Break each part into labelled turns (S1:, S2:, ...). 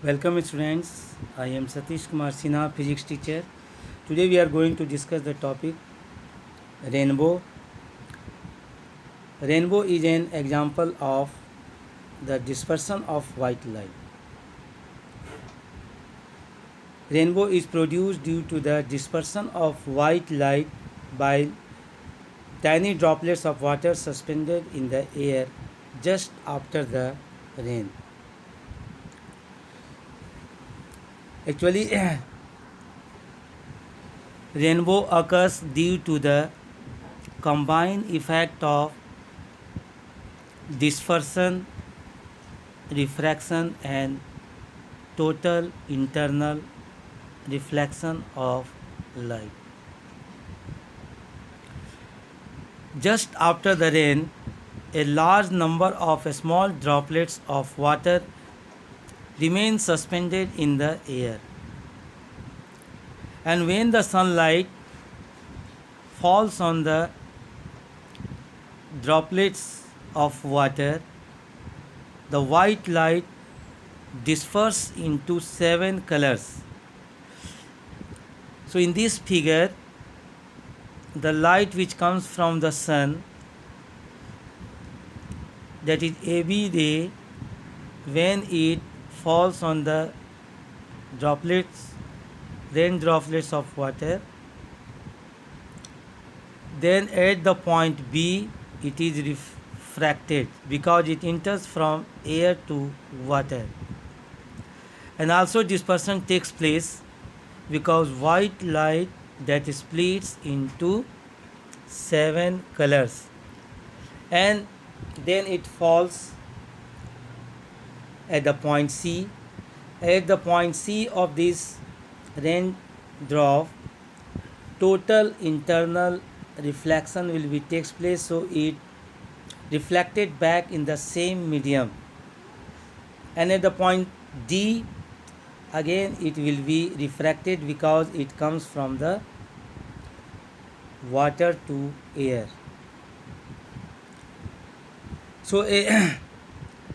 S1: Welcome students, I am Satish Kumar Sinha, physics teacher. Today we are going to discuss the topic rainbow. Rainbow is an example of the dispersion of white light. Rainbow is produced due to the dispersion of white light by tiny droplets of water suspended in the air just after the rain. Actually, rainbow occurs due to the combined effect of dispersion, refraction, and total internal reflection of light. Just after the rain, a large number of small droplets of water remain suspended in the air. And when the sunlight falls on the droplets of water, the white light disperses into 7 colors. So in this figure, the light which comes from the sun, that is AB ray, when it falls on the rain droplets of water, then at the point B it is refracted because it enters from air to water. And also dispersion takes place because white light that splits into 7 colors, and then it falls at the point C. At the point C of this raindrop, total internal reflection will be takes place, so it reflected back in the same medium. And at the point D, again it will be refracted because it comes from the water to air. So a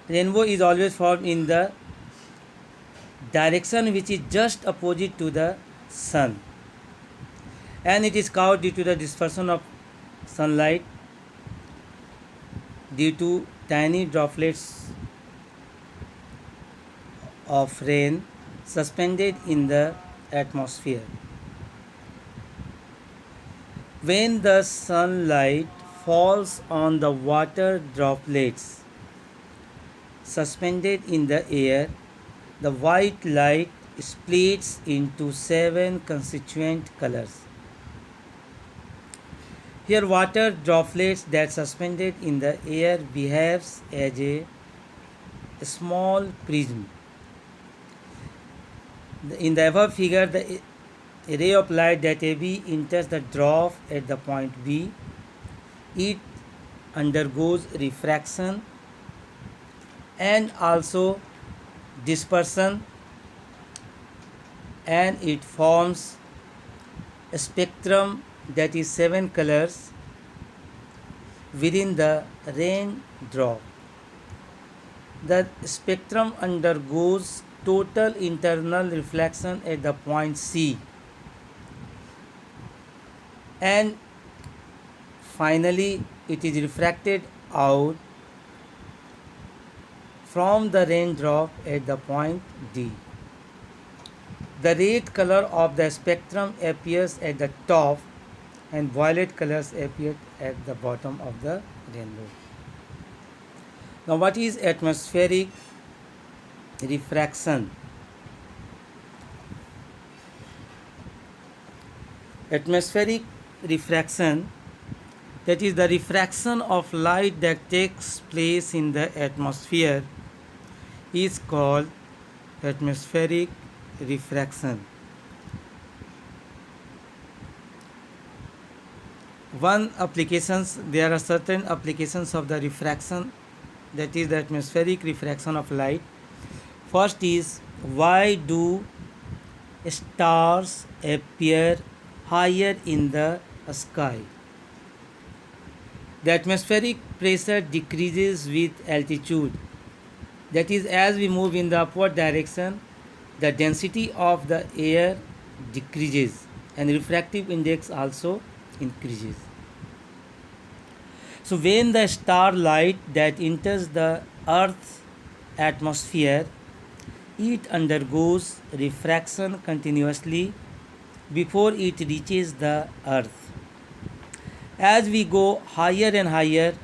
S1: rainbow is always formed in the direction which is just opposite to the sun, and it is caused due to the dispersion of sunlight due to tiny droplets of rain suspended in the atmosphere. When the sunlight falls on the water droplets suspended in the air, the white light splits into 7 constituent colors. Here water droplets that suspended in the air behaves as a small prism. In the above figure, the ray of light that AB enters the drop at the point B. It undergoes refraction and also dispersion, and it forms a spectrum that is 7 colors within the raindrop. The spectrum undergoes total internal reflection at the point C, and finally it is refracted out from the raindrop at the point D. The red color of the spectrum appears at the top and violet colors appear at the bottom of the rainbow. Now what is atmospheric refraction? Atmospheric refraction, that is the refraction of light that takes place in the atmosphere, is called atmospheric refraction. There are certain applications of the refraction, that is the atmospheric refraction of light. First is, why do stars appear higher in the sky? The atmospheric pressure decreases with altitude. That is, as we move in the upward direction, the density of the air decreases and refractive index also increases. So when the starlight that enters the Earth's atmosphere, it undergoes refraction continuously before it reaches the Earth. As we go higher and higher,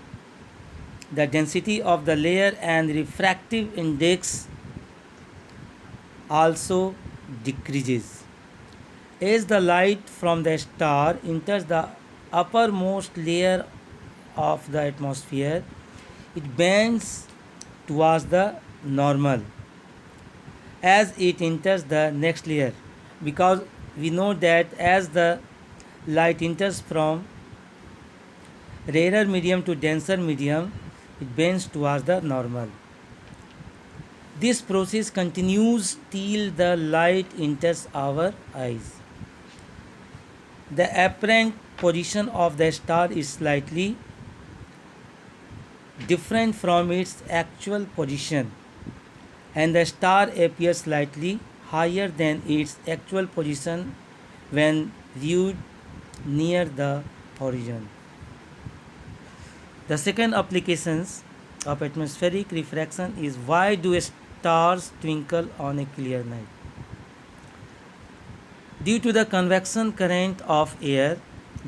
S1: the density of the layer and refractive index also decreases. As the light from the star enters the uppermost layer of the atmosphere, it bends towards the normal as it enters the next layer, because we know that as the light enters from rarer medium to denser medium, it bends towards the normal. This process continues till the light enters our eyes. The apparent position of the star is slightly different from its actual position, and the star appears slightly higher than its actual position when viewed near the horizon. The second applications of atmospheric refraction is why do stars twinkle on a clear night? Due to the convection current of air,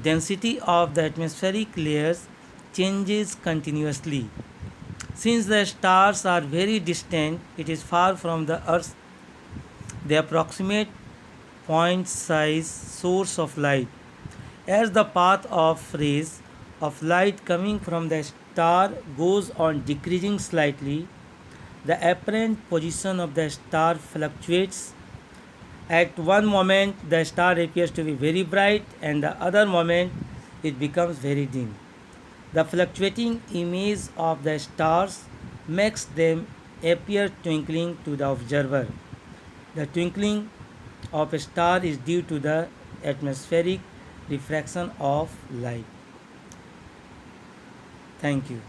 S1: density of the atmospheric layers changes continuously. Since the stars are very distant, it is far from the Earth, the approximate point size source of light. As the path of rays of light coming from the star goes on decreasing slightly, the apparent position of the star fluctuates. At one moment, the star appears to be very bright, and the other moment, it becomes very dim. The fluctuating image of the stars makes them appear twinkling to the observer. The twinkling of a star is due to the atmospheric refraction of light. Thank you.